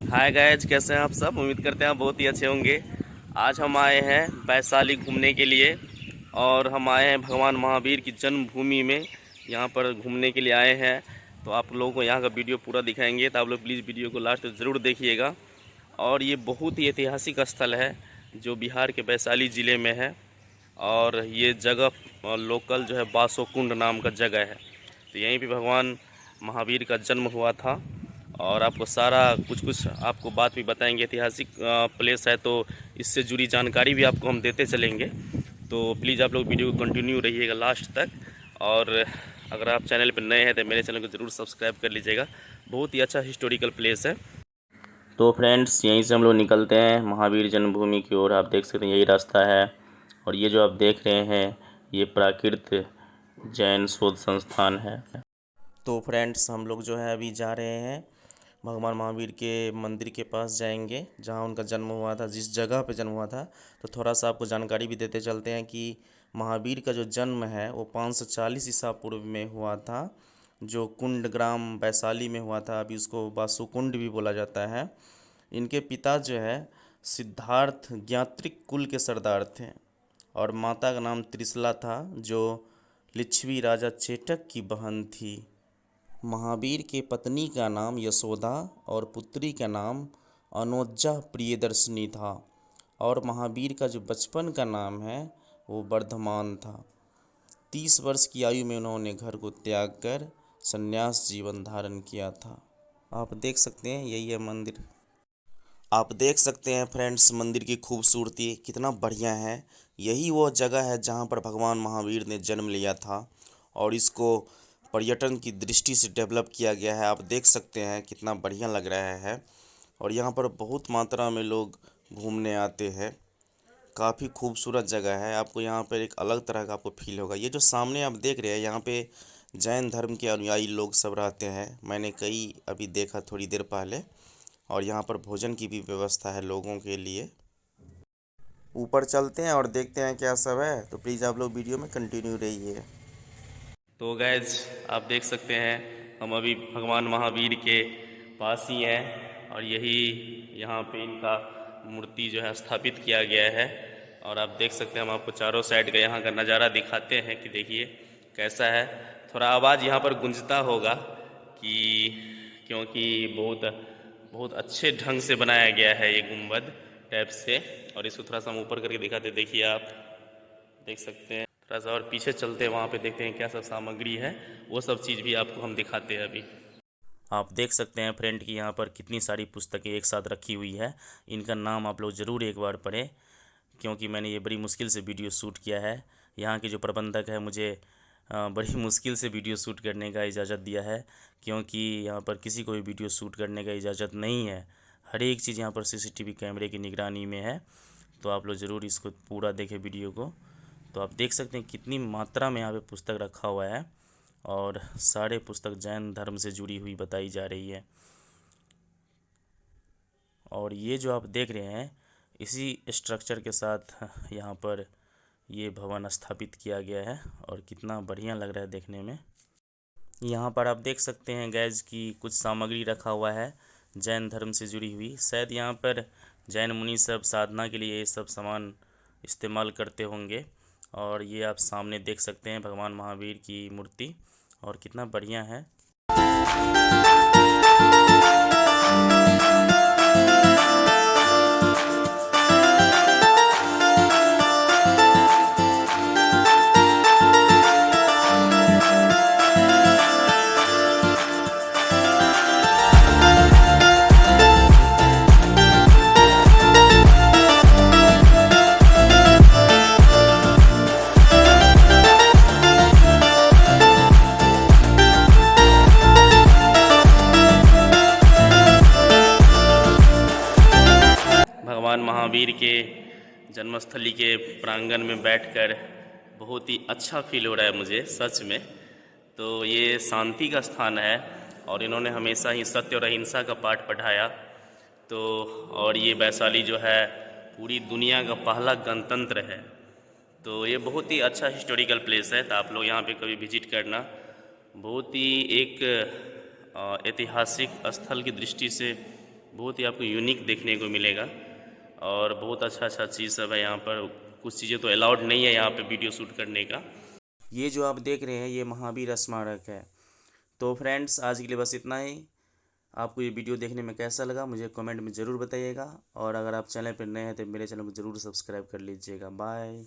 Hi guys, कैसे हैं आप सब। उम्मीद करते हैं आप बहुत ही अच्छे होंगे। आज हम आए हैं वैशाली घूमने के लिए और हम आए हैं भगवान महावीर की जन्मभूमि में। यहाँ पर घूमने के लिए आए हैं, तो आप लोगों को यहाँ का वीडियो पूरा दिखाएंगे, तो आप लोग प्लीज़ वीडियो को लास्ट तक ज़रूर देखिएगा। और ये बहुत ही ऐतिहासिक स्थल है जो बिहार के वैशाली ज़िले में है। और ये जगह लोकल जो है बासोकुंड नाम का जगह है। तो यहीं पे भगवान महावीर का जन्म हुआ था। और आपको सारा कुछ आपको बात भी बताएंगे। ऐतिहासिक प्लेस है, तो इससे जुड़ी जानकारी भी आपको हम देते चलेंगे। तो प्लीज़ आप लोग वीडियो को कंटिन्यू रहिएगा लास्ट तक। और अगर आप चैनल पर नए हैं तो मेरे चैनल को ज़रूर सब्सक्राइब कर लीजिएगा। बहुत ही अच्छा हिस्टोरिकल प्लेस है। तो फ्रेंड्स, यहीं से हम लोग निकलते हैं महावीर जन्मभूमि की ओर। आप देख सकते हैं यही रास्ता है। और ये जो आप देख रहे हैं ये प्राकृत जैन शोध संस्थान है। तो फ्रेंड्स, हम लोग जो है अभी जा रहे हैं भगवान महावीर के मंदिर के पास जाएंगे, जहाँ उनका जन्म हुआ था, जिस जगह पे जन्म हुआ था। तो थोड़ा सा आपको जानकारी भी देते चलते हैं कि महावीर का जो जन्म है वो 540 ईसा पूर्व में हुआ था, जो कुंड ग्राम वैशाली में हुआ था। अभी उसको बासुकुंड भी बोला जाता है। इनके पिता जो है सिद्धार्थ ज्ञात्रिक कुल के सरदार थे और माता का नाम त्रिशला था, जो लिच्छवी राजा चेटक की बहन थी। महावीर के पत्नी का नाम यशोदा और पुत्री का नाम अनोज्जा प्रियदर्शिनी था। और महावीर का जो बचपन का नाम है वो वर्धमान था। 30 वर्ष की आयु में उन्होंने घर को त्याग कर संन्यास जीवन धारण किया था। आप देख सकते हैं यही है मंदिर। आप देख सकते हैं फ्रेंड्स, मंदिर की खूबसूरती कितना बढ़िया है। यही वो जगह है जहाँ पर भगवान महावीर ने जन्म लिया था और इसको पर्यटन की दृष्टि से डेवलप किया गया है। आप देख सकते हैं कितना बढ़िया लग रहा है। और यहाँ पर बहुत मात्रा में लोग घूमने आते हैं। काफ़ी खूबसूरत जगह है। आपको यहाँ पर एक अलग तरह का आपको फील होगा। ये जो सामने आप देख रहे हैं, यहाँ पे जैन धर्म के अनुयायी लोग सब रहते हैं। मैंने कई अभी देखा थोड़ी देर पहले। और यहाँ पर भोजन की भी व्यवस्था है लोगों के लिए। ऊपर चलते हैं और देखते हैं क्या सब है। तो प्लीज़ आप लोग वीडियो में कंटिन्यू रहिए। तो गैज, आप देख सकते हैं हम अभी भगवान महावीर के पास ही हैं और यही यहाँ पे इनका मूर्ति जो है स्थापित किया गया है। और आप देख सकते हैं, हम आपको चारों साइड का यहाँ का नज़ारा दिखाते हैं कि देखिए कैसा है। थोड़ा आवाज़ यहाँ पर गूंजता होगा कि क्योंकि बहुत बहुत अच्छे ढंग से बनाया गया है ये गुंबद टाइप से। और इसको थोड़ा सा हम ऊपर करके दिखाते, देखिए आप देख सकते हैं। थोड़ा सा और पीछे चलते हैं, वहाँ पे देखते हैं क्या सब सामग्री है, वो सब चीज़ भी आपको हम दिखाते हैं अभी। आप देख सकते हैं फ्रेंड कि यहाँ पर कितनी सारी पुस्तकें एक साथ रखी हुई है। इनका नाम आप लोग ज़रूर एक बार पढ़ें, क्योंकि मैंने ये बड़ी मुश्किल से वीडियो शूट किया है। यहाँ के जो प्रबंधक है मुझे बड़ी मुश्किल से वीडियो शूट करने का इजाज़त दिया है, क्योंकि यहाँ पर किसी को भी वीडियो शूट करने का इजाज़त नहीं है। हर एक चीज़ यहाँ पर सीसीटीवी कैमरे की निगरानी में है। तो आप लोग ज़रूर इसको पूरा देखें वीडियो को। तो आप देख सकते हैं कितनी मात्रा में यहाँ पे पुस्तक रखा हुआ है और सारे पुस्तक जैन धर्म से जुड़ी हुई बताई जा रही है। और ये जो आप देख रहे हैं, इसी स्ट्रक्चर के साथ यहाँ पर ये भवन स्थापित किया गया है और कितना बढ़िया लग रहा है देखने में। यहाँ पर आप देख सकते हैं गैस की कुछ सामग्री रखा हुआ है जैन धर्म से जुड़ी हुई। शायद यहाँ पर जैन मुनि सब साधना के लिए ये सब सामान इस्तेमाल करते होंगे। और ये आप सामने देख सकते हैं भगवान महावीर की मूर्ति, और कितना बढ़िया है। भगवान महावीर के जन्मस्थली के प्रांगण में बैठकर बहुत ही अच्छा फील हो रहा है मुझे सच में। तो ये शांति का स्थान है और इन्होंने हमेशा ही सत्य और अहिंसा का पाठ पढ़ाया। तो और ये वैशाली जो है पूरी दुनिया का पहला गणतंत्र है। तो ये बहुत ही अच्छा हिस्टोरिकल प्लेस है। तो आप लोग यहाँ पे कभी विजिट करना। बहुत ही एक ऐतिहासिक स्थल की दृष्टि से बहुत ही आपको यूनिक देखने को मिलेगा और बहुत अच्छा चीज़ सब है यहाँ पर। कुछ चीज़ें तो अलाउड नहीं है यहाँ पे वीडियो शूट करने का। ये जो आप देख रहे हैं ये महावीर स्मारक है। तो फ्रेंड्स आज के लिए बस इतना ही। आपको ये वीडियो देखने में कैसा लगा मुझे कमेंट में ज़रूर बताइएगा, और अगर आप चैनल पर नए हैं तो मेरे चैनल को ज़रूर सब्सक्राइब कर लीजिएगा। बाय।